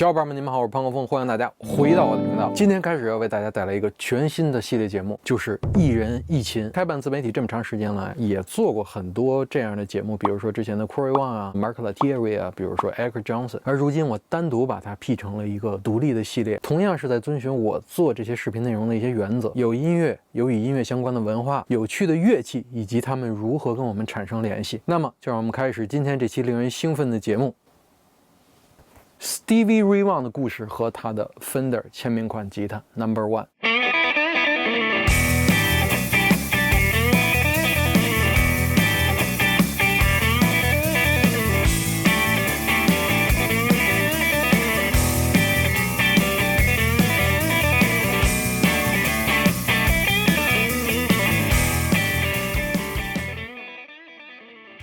小伙伴们，你们好，我是潘国峰，欢迎大家回到我的频道。今天开始要为大家带来一个全新的系列节目，就是一人一琴。开办自媒体这么长时间了，也做过很多这样的节目，比如说之前的 Corey Wong 啊、Mark Latieri 啊，比如说 Eric Johnson。而如今我单独把它辟成了一个独立的系列，同样是在遵循我做这些视频内容的一些原则，有音乐，有与音乐相关的文化，有趣的乐器，以及他们如何跟我们产生联系。那么就让我们开始今天这期令人兴奋的节目。Stevie Ray Vaughan 的故事和他的 Fender 签名款吉他 No. 1。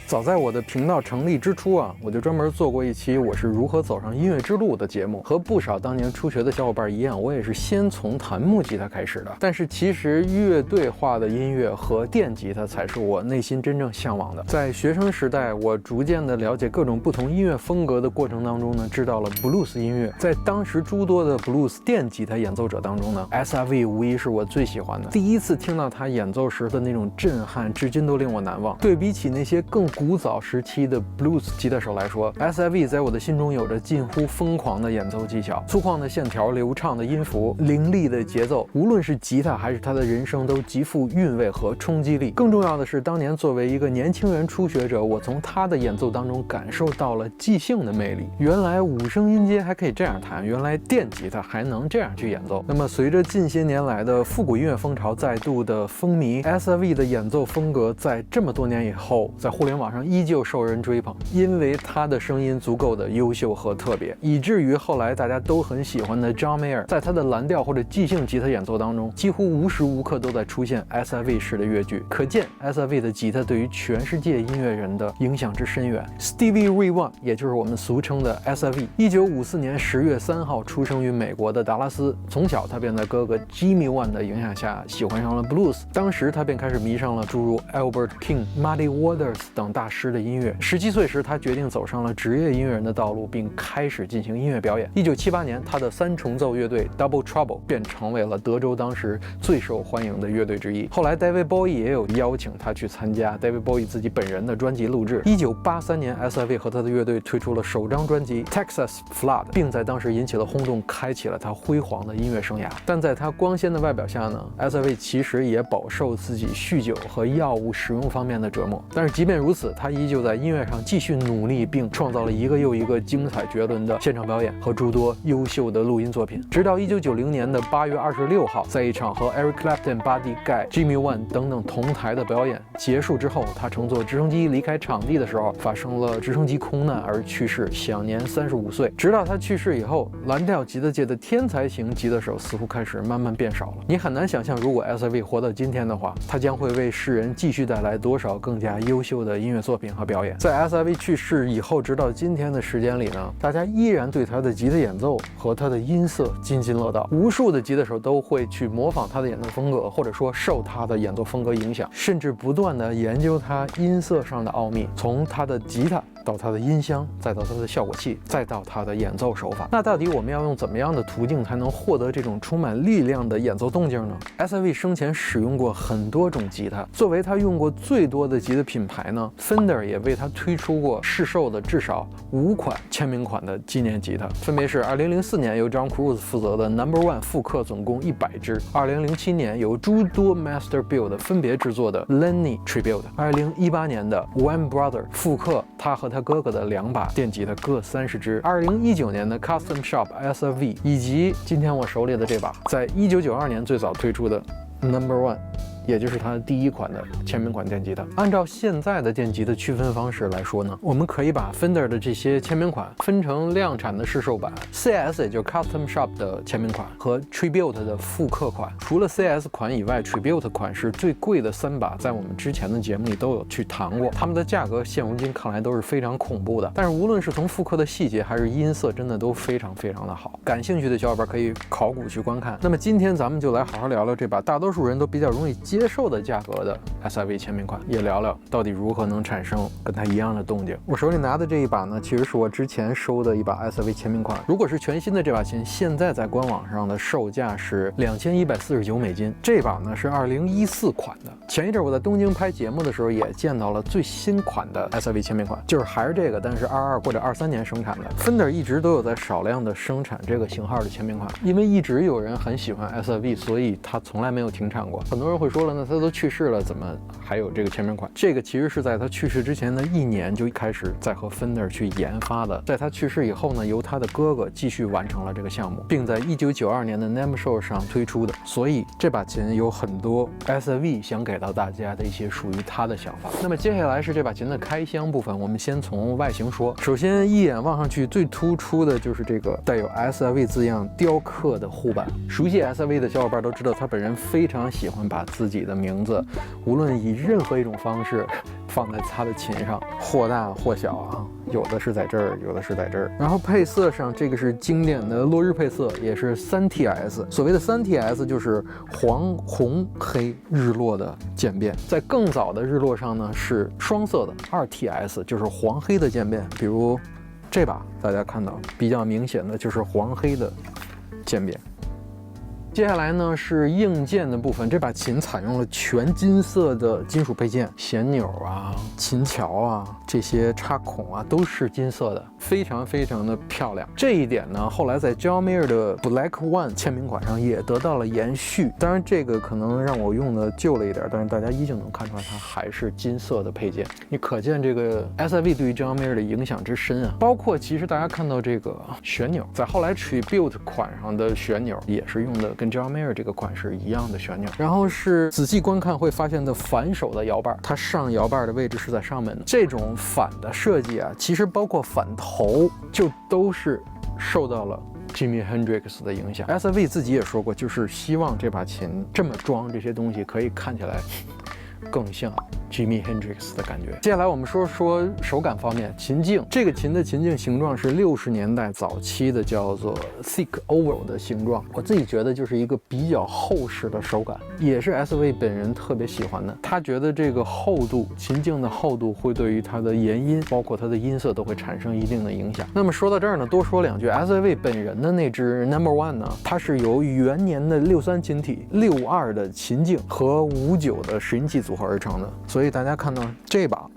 早在我的频道成立之初啊，我就专门做过一期我是如何走上音乐之路的节目。和不少当年初学的小伙伴一样，我也是先从弹木吉他开始的。但是其实乐队化的音乐和电吉他才是我内心真正向往的。在学生时代，我逐渐的了解各种不同音乐风格的过程当中呢，知道了 blues 音乐。在当时诸多的 blues 电吉他演奏者当中呢 ，SRV 无疑是我最喜欢的。第一次听到他演奏时的那种震撼，至今都令我难忘。对比起那些更古早时期的 blues 吉他手来说 ，SIV 在我的心中有着近乎疯狂的演奏技巧，粗犷的线条，流畅的音符，凌厉的节奏。无论是吉他还是他的人声，都极富韵味和冲击力。更重要的是，当年作为一个年轻人初学者，我从他的演奏当中感受到了即兴的魅力。原来五声音阶还可以这样弹，原来电吉他还能这样去演奏。那么随着近些年来的复古音乐风潮再度的风靡 ，SIV 的演奏风格在这么多年以后，在互联网上依旧受人追捧，因为他的声音足够的优秀和特别，以至于后来大家都很喜欢的 John Mayer， 在他的蓝调或者即兴吉他演奏当中，几乎无时无刻都在出现 SIV 式的乐句，可见 SIV 的吉他对于全世界音乐人的影响之深远。Stevie Ray Vaughan， 也就是我们俗称的 SIV，1954年10月3号出生于美国的达拉斯。从小他便在哥哥 Jimmy One 的影响下喜欢上了 blues， 当时他便开始迷上了诸如 Albert King、Muddy Waters 等大师的音乐。17岁时，他决定走上了职业音乐人的道路，并开始进行音乐表演。1978年，他的三重奏乐队 Double Trouble 便成为了德州当时最受欢迎的乐队之一。后来 David Bowie 也有邀请他去参加 David Bowie 自己本人的专辑录制。1983年 SIV 和他的乐队推出了首张专辑 Texas Flood， 并在当时引起了轰动，开启了他辉煌的音乐生涯。但在他光鲜的外表下呢， SIV 其实也饱受自己酗酒和药物使用方面的折磨。但是即便如此，他依旧在音乐上继续努力，并创造了一个又一个精彩绝伦的现场表演和诸多优秀的录音作品。直到1990年的8月26号，在一场和 Eric Clapton、Buddy Guy、Jimmy One 等等同台的表演结束之后，他乘坐直升机离开场地的时候，发生了直升机空难而去世，享年35岁。直到他去世以后，蓝调吉他界的天才型吉他手似乎开始慢慢变少了。你很难想象，如果 SIV 活到今天的话，他将会为世人继续带来多少更加优秀的音乐作品和表演。在 SIV 去世以后，直到今天的时间里呢，大家依然对他的吉他演奏和他的音色津津乐道。无数的吉他手都会去模仿他的演奏风格，或者说受他的演奏风格影响，甚至不断的研究他音色上的奥秘，从他的吉他到他的音箱，再到他的效果器，再到他的演奏手法。那到底我们要用怎么样的途径才能获得这种充满力量的演奏动静呢？ SIV 生前使用过很多种吉他，作为他用过最多的吉他品牌呢， Fender 也为他推出过市售的至少5款签名款的纪念吉他，分别是2004年由 John Cruz 负责的 No. 1复刻总共100支，2007年由诸多 Master Build 分别制作的 Lenny Tribute，2018年的 One Brother 复刻他和他哥哥的2把电吉他各30支，2019年的 Custom Shop SIV， 以及今天我手里的这把在1992年最早推出的 No. 1，也就是它第一款的签名款电吉他。按照现在的电吉的区分方式来说呢，我们可以把 Fender 的这些签名款分成量产的市售版 CS， 也就是 Custom Shop 的签名款和 Tribute 的复刻款。除了 CS 款以外， Tribute 款是最贵的3把，在我们之前的节目里都有去谈过，它们的价格现如今看来都是非常恐怖的。但是无论是从复刻的细节还是音色，真的都非常非常的好。感兴趣的小伙伴可以考古去观看。那么今天咱们就来好好聊聊这把大多数人都比较容易接接受的价格的 SIV 签名款，也聊聊到底如何能产生跟它一样的动静。我手里拿的这一把呢，其实是我之前收的一把 SIV 签名款。如果是全新的这把琴，现在在官网上的售价是$2149。这把呢是2014款的。前一阵我在东京拍节目的时候，也见到了最新款的 SIV 签名款，就是还是这个，但是22或者23年生产的。Fender 一直都有在少量的生产这个型号的签名款，因为一直有人很喜欢 SIV， 所以它从来没有停产过。很多人会说了，那他都去世了，怎么还有这个签名款？这个其实是在他去世之前的1年就开始在和 Fender 去研发的，在他去世以后呢，由他的哥哥继续完成了这个项目，并在1992年的 NAMM Show 上推出的。所以这把琴有很多 SIV 想给到大家的一些属于他的想法。那么接下来是这把琴的开箱部分，我们先从外形说。首先一眼望上去最突出的就是这个带有 SIV 字样雕刻的护板。熟悉 SIV 的小伙伴都知道，他本人非常喜欢把自己的名字无论以任何一种方式放在他的琴上，或大或小啊，有的是在这儿，有的是在这儿。然后配色上，这个是经典的落日配色，也是3TS。所谓的3TS就是黄、红、黑日落的渐变。在更早的日落上呢，是双色的2TS，就是黄黑的渐变。比如这把大家看到比较明显的就是黄黑的渐变。接下来呢是硬件的部分，这把琴采用了全金色的金属配件，弦钮啊、琴桥啊、这些插孔啊都是金色的，非常非常的漂亮。这一点呢，后来在 John Mayer 的 Black One 签名款上也得到了延续。当然，这个可能让我用的旧了一点，但是大家依旧能看出来它还是金色的配件。你可见这个 SIV 对于 John Mayer 的影响之深啊！包括其实大家看到这个旋钮，在后来 Tribute 款上的旋钮也是用的跟John Mayer 这个款式一样的旋钮，然后是仔细观看会发现的反手的摇把，它上摇把的位置是在上面的。这种反的设计啊，其实包括反头就都是受到了Jimi Hendrix 的影响。SIV 自己也说过，就是希望这把琴这么装这些东西可以看起来更像Jimi Hendrix 的感觉。接下来我们说说手感方面，琴颈，这个琴的琴颈形状是60年代早期的叫做 thick oval 的形状，我自己觉得就是一个比较厚实的手感，也是 SIV 本人特别喜欢的。他觉得这个厚度，琴颈的厚度会对于它的延音，包括它的音色都会产生一定的影响。那么说到这儿呢，多说两句 ，SIV 本人的那支 No.1 呢，它是由元年的63琴体、62的琴颈和59的拾音器组合而成的。所以大家看到这把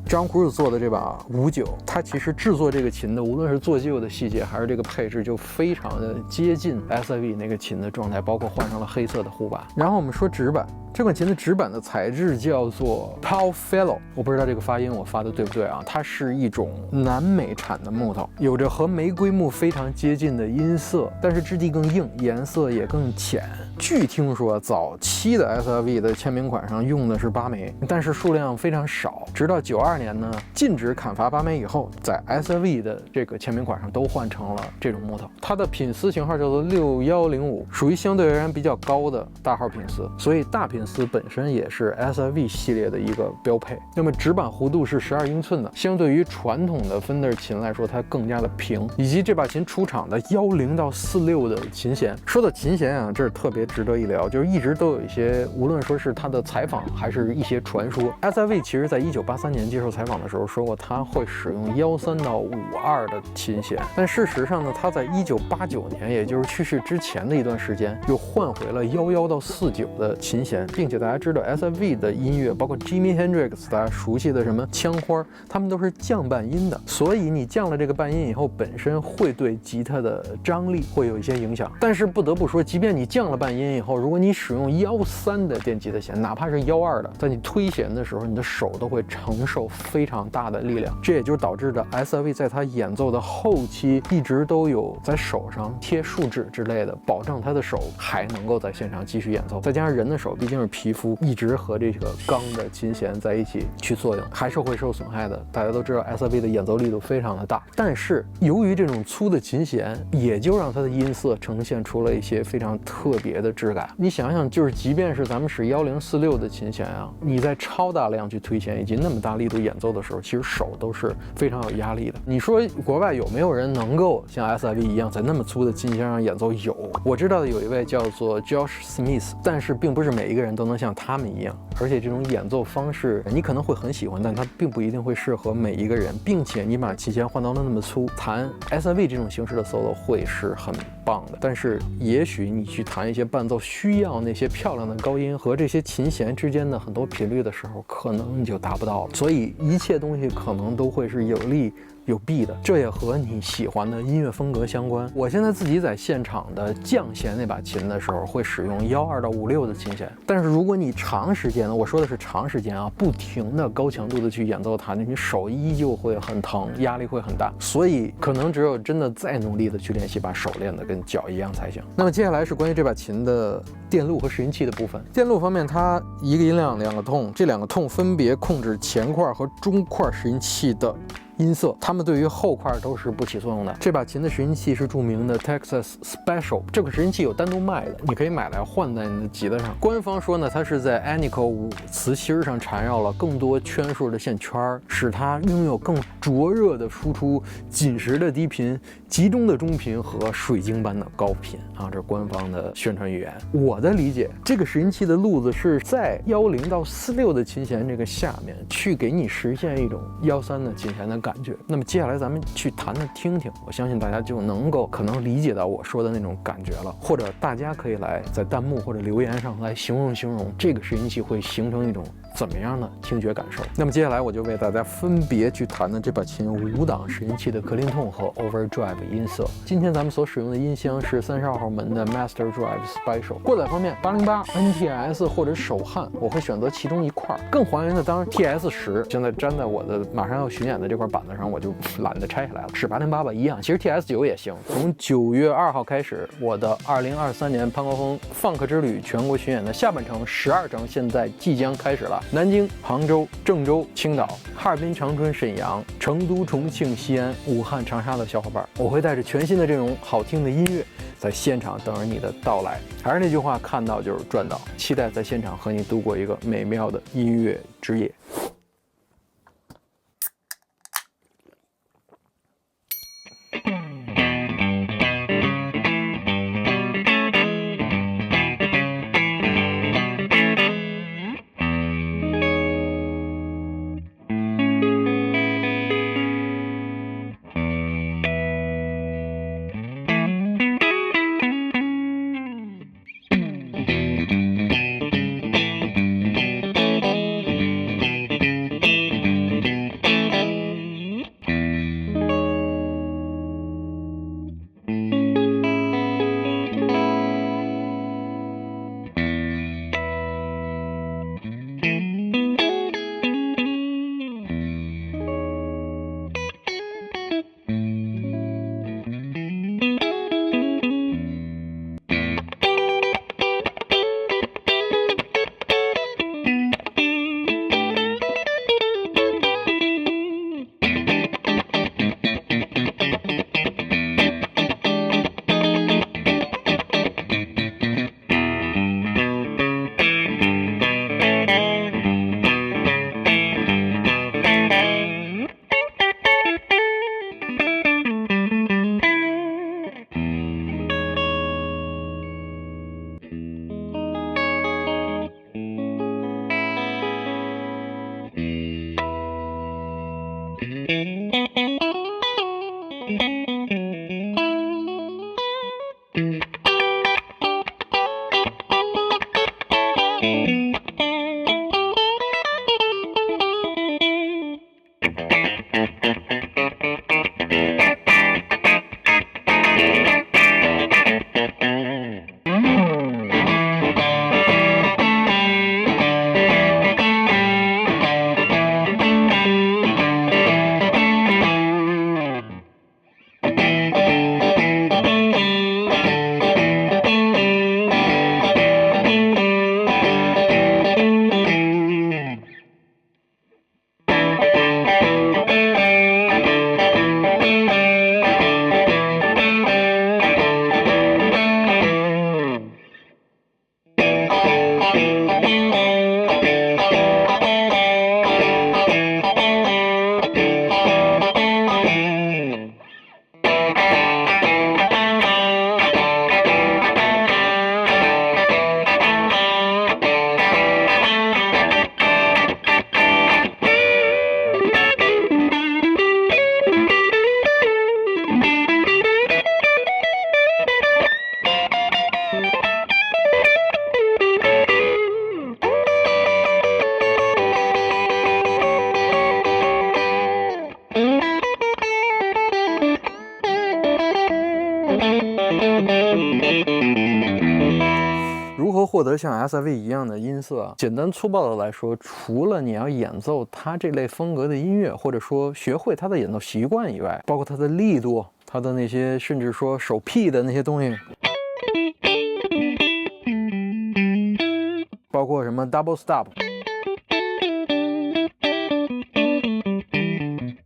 John Cruz 做的这把59，它其实制作这个琴的，无论是做旧的细节还是这个配置，就非常的接近 SIV 那个琴的状态，包括换上了黑色的护板。然后我们说指板，这款琴的指板的材质叫做 Powfellow， 我不知道这个发音我发的对不对啊？它是一种南美产的木头，有着和玫瑰木非常接近的音色，但是质地更硬，颜色也更浅。据听说，早期的 SIV 的签名款上用的是8枚，但是数量非常少。直到92年呢，禁止砍伐8枚以后，在 SIV 的这个签名款上都换成了这种木头。它的品丝型号叫做6105，属于相对而言比较高的大号品丝，所以大品丝本身也是 SIV 系列的一个标配。那么指板弧度是12英寸的，相对于传统的 Fender 琴来说，它更加的平，以及这把琴出厂的10到46的琴弦。说到琴弦啊，这是特别值得一聊，就是一直都有一些，无论说是它的采访还是一些传说。SIV 其实在1983年接受采访的时候说过，他会使用13到52的琴弦，但事实上呢，他在1989年，也就是去世之前的一段时间，又换回了11到49的琴弦，并且大家知道 SIV 的音乐，包括 Jimi Hendrix 大家熟悉的什么枪花，他们都是降半音的，所以你降了这个半音以后，本身会对吉他的张力会有一些影响。但是不得不说，即便你降了半音以后，如果你使用13的电吉他弦，哪怕是12的，在你推弦的时候，你的手都会承受非常大的力量。这也就导致着 SIV 在他演奏的后期一直都有在手上贴树脂之类的，保证他的手还能够在现场继续演奏。再加上人的手毕竟是皮肤，一直和这个钢的琴弦在一起去作用，还是会受损害的。大家都知道 SIV 的演奏力度非常的大，但是由于这种粗的琴弦，也就让它的音色呈现出了一些非常特别的质感。你想想，就是即便是咱们使1046的琴弦啊，你在超大量去推弦以及那么大力度演奏的时候，其实手都是非常有压力的。你说国外有没有人能够像 SIV 一样在那么粗的琴弦上演奏？有，我知道的有一位叫做 Josh Smith， 但是并不是每一个人都能像他们一样，而且这种演奏方式你可能会很喜欢，但它并不一定会适合每一个人，并且你把琴弦换到了那么粗，弹 SIV 这种形式的 solo 会是很棒的。但是也许你去弹一些伴奏需要那些漂亮的高音和这些琴弦之间的很多频率的时候，可能你就达不到了。所以一切东西可能都会是有利有弊的，这也和你喜欢的音乐风格相关。我现在自己在现场的降弦那把琴的时候，会使用12到56的琴弦。但是如果你长时间，我说的是长时间啊，不停的高强度的去演奏它，你手依旧会很疼，压力会很大。所以可能只有真的再努力的去练习，把手练得跟脚一样才行。那么接下来是关于这把琴的电路和拾音器的部分。电路方面，它一个音量2个痛，这2个痛分别控制前块和中块拾音器的音色，它们对于后块都是不起作用的。这把琴的拾音器是著名的 Texas Special， 这个拾音器有单独卖的，你可以买来换在你的吉他上。官方说呢，它是在 Anico 磁芯上缠绕了更多圈数的线圈，使它拥有更灼热的输出、紧实的低频、集中的中频和水晶般的高频啊，这是官方的宣传语言。我的理解，这个拾音器的路子是在10到46的琴弦这个下面，去给你实现一种13的琴弦的感觉。那么接下来咱们去弹弹听听，我相信大家就能够可能理解到我说的那种感觉了。或者大家可以来在弹幕或者留言上来形容这个拾音器会形成一种怎么样的听觉感受。那么接下来我就为大家分别去弹的这把琴5档拾音器的克林顿和 Overdrive 音色。今天咱们所使用的音箱是32号门的 Master Drive Special。过载方面808、NTS 或者手焊，我会选择其中一块。更还原的当然 TS10， 现在粘在我的马上要巡演的这块板子上，我就懒得拆下来了，是808吧一样。其实 TS9 也行。从9月2号开始，我的2023年潘国峰放克之旅全国巡演的下半程12程现在即将开始了。南京、杭州、郑州、青岛、哈尔滨、长春、沈阳、成都、重庆、西安、武汉、长沙的小伙伴，我会带着全新的阵容、好听的音乐，在现场等着你的到来。还是那句话，看到就是赚到，期待在现场和你度过一个美妙的音乐之夜。如何获得像 SIV 一样的音色啊？简单粗暴的来说，除了你要演奏它这类风格的音乐，或者说学会它的演奏习惯以外，包括它的力度、它的那些甚至说手屁的那些东西，包括什么 double stop。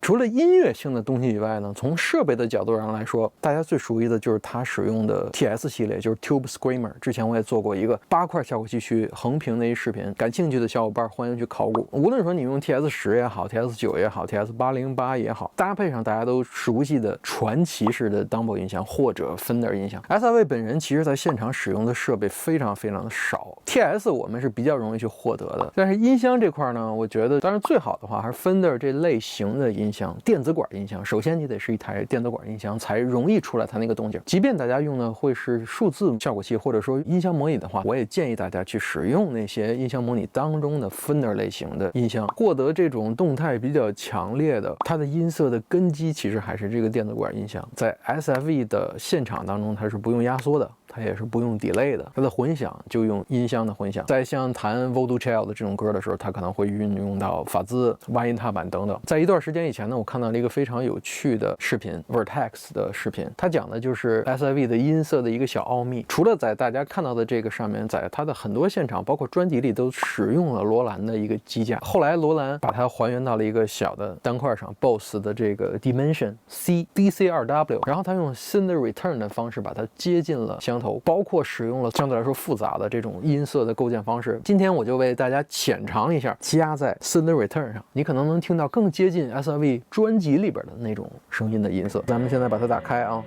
除了音乐性的东西以外呢，从设备的角度上来说，大家最熟悉的就是它使用的 TS 系列，就是 Tube Screamer。之前我也做过一个8块效果器区横屏的一视频，感兴趣的小伙伴欢迎去考古。无论说你用 TS10 也好 ，TS9 也好 ，TS808也好，搭配上大家都熟悉的传奇式的 Dumble 音箱或者 Fender 音箱。SIV 本人其实在现场使用的设备非常的少 ，TS 我们是比较容易去获得的，但是音箱这块呢，我觉得当然最好的话还是 Fender 这类型的音箱，电子管音箱。首先你得是一台电子管音箱，才容易出来它那个动静。即便大家用的会是数字效果器或者说音箱模拟的话，我也建议大家去使用那些音箱模拟当中的 Fender 类型的音箱，获得这种动态比较强烈的它的音色的根基，其实还是这个电子管音箱。在 SIV 的现场当中，它是不用压缩的，它也是不用 delay 的，它的混响就用音箱的混响。在像弹 Voodoo Child 这种歌的时候，它可能会运用到法兹、挖音踏板等等。在一段时间以前呢，我看到了一个非常有趣的视频 ，Vertex 的视频，它讲的就是 SIV 的音色的一个小奥秘。除了在大家看到的这个上面，在它的很多现场，包括专辑里都使用了罗兰的一个机架。后来罗兰把它还原到了一个小的单块上 ，BOSS 的这个 Dimension C DC2W， 然后他用 Send Return 的方式把它接近了相头，包括使用了相对来说复杂的这种音色的构建方式。今天我就为大家浅尝一下加在 Send Return 上，你可能能听到更接近 SIV 专辑里边的那种声音的音色。咱们现在把它打开啊。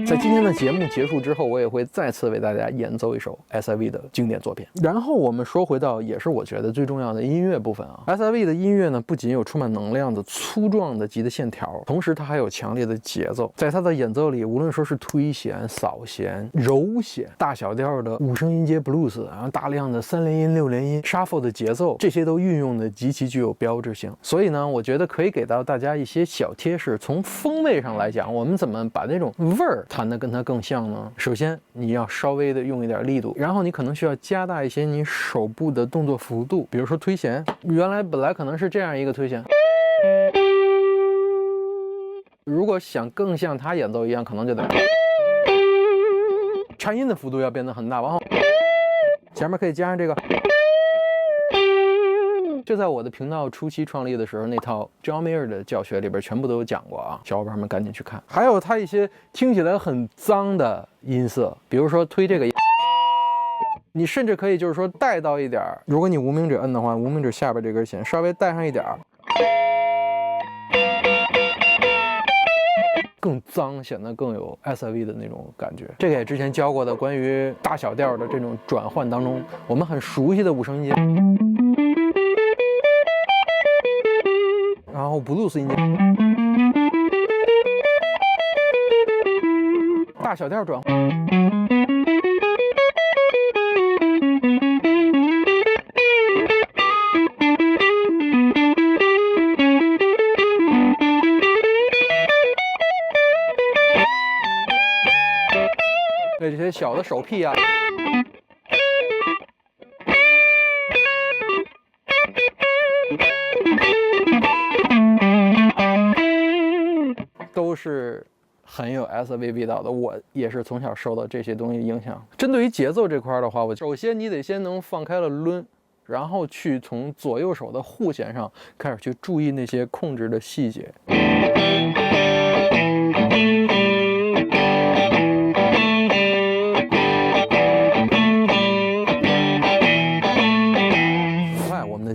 在今天的节目结束之后，我也会再次为大家演奏一首 SIV 的经典作品。然后我们说回到也是我觉得最重要的音乐部分啊。SIV 的音乐呢，不仅有充满能量的粗壮的吉他线条，同时它还有强烈的节奏。在它的演奏里，无论说是推弦、扫弦、柔弦、大小调的五声音阶 blues， 然后大量的3连音、6连音、shuffle 的节奏，这些都运用的极其具有标志性。所以呢，我觉得可以给到大家一些小贴士。从风味上来讲，我们怎么把那种味儿弹得跟它更像呢？首先你要稍微的用一点力度，然后你可能需要加大一些你手部的动作幅度，比如说推弦，本来可能是这样一个推弦，如果想更像他演奏一样，可能就得颤音的幅度要变得很大，然后前面可以加上这个。这在我的频道初期创立的时候，那套 John Mayer 的教学里边全部都有讲过啊，小伙伴们赶紧去看。还有他一些听起来很脏的音色，比如说推这个，你甚至可以就是说带到一点，如果你无名指摁的话，无名指下边这根弦稍微带上一点，更脏，显得更有 SIV 的那种感觉。这个也之前教过的关于大小调的这种转换当中，我们很熟悉的五声音阶。然后布鲁斯音阶，大小调转换，对这些小的手屁啊。都是很有 SIV 味道的，我也是从小受到这些东西影响。针对于节奏这块的话，首先你得先能放开了抡，然后去从左右手的护弦上开始去注意那些控制的细节。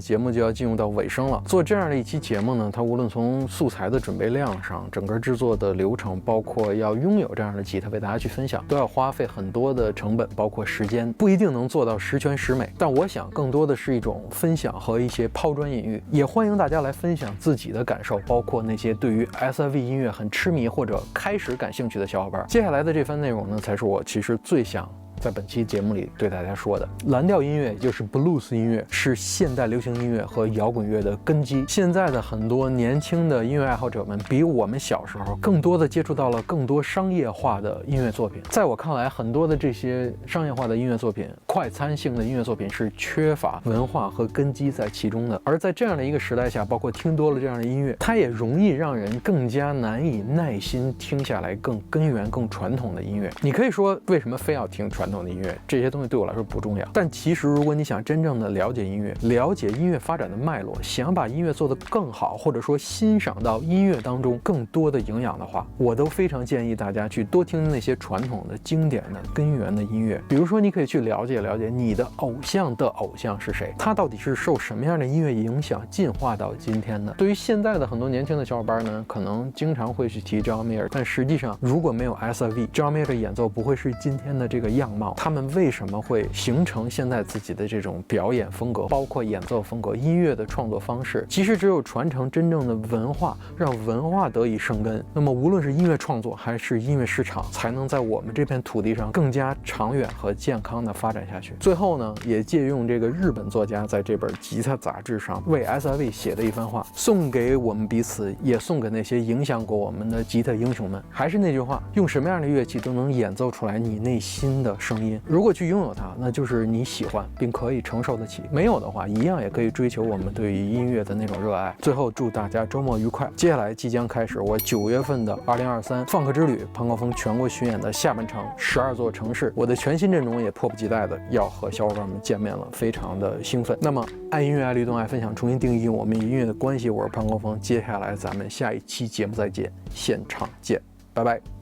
节目就要进入到尾声了。做这样的一期节目呢，它无论从素材的准备量上，整个制作的流程，包括要拥有这样的吉他为大家去分享，都要花费很多的成本，包括时间，不一定能做到十全十美。但我想更多的是一种分享和一些抛砖引玉，也欢迎大家来分享自己的感受，包括那些对于 SIV 音乐很痴迷或者开始感兴趣的小伙伴。接下来的这番内容呢，才是我其实最想在本期节目里对大家说的。蓝调音乐也就是 blues 音乐，是现代流行音乐和摇滚乐的根基。现在的很多年轻的音乐爱好者们，比我们小时候更多的接触到了更多商业化的音乐作品。在我看来，很多的这些商业化的音乐作品，快餐性的音乐作品是缺乏文化和根基在其中的。而在这样的一个时代下，包括听多了这样的音乐，它也容易让人更加难以耐心听下来更根源、更传统的音乐。你可以说，为什么非要听传统的音乐？这些东西对我来说不重要。但其实，如果你想真正的了解音乐，了解音乐发展的脉络，想把音乐做得更好，或者说欣赏到音乐当中更多的营养的话，我都非常建议大家去多听那些传统的、经典的、根源的音乐。比如说，你可以去了解了解你的偶像的偶像是谁，他到底是受什么样的音乐影响进化到今天的。对于现在的很多年轻的小伙伴呢，可能经常会去提 John Mayer， 但实际上如果没有 SIV，John Mayer 的演奏不会是今天的这个样貌。他们为什么会形成现在自己的这种表演风格，包括演奏风格、音乐的创作方式？其实只有传承真正的文化，让文化得以生根，那么无论是音乐创作还是音乐市场，才能在我们这片土地上更加长远和健康的发展下去。最后呢，也借用这个日本作家在这本吉他杂志上为 SIV 写的一番话，送给我们彼此，也送给那些影响过我们的吉他英雄们。还是那句话，用什么样的乐器都能演奏出来你内心的声音。如果去拥有它，那就是你喜欢并可以承受得起；没有的话，一样也可以追求我们对于音乐的那种热爱。最后祝大家周末愉快！接下来即将开始我9月份的2023放克之旅潘高峰全国巡演的下半程，12座城市，我的全新阵容也迫不及待的要和小伙伴们见面了，非常的兴奋。那么爱音乐、爱律动、爱分享，重新定义我们音乐的关系。我是潘高峰，接下来咱们下一期节目再见，现场见，拜拜。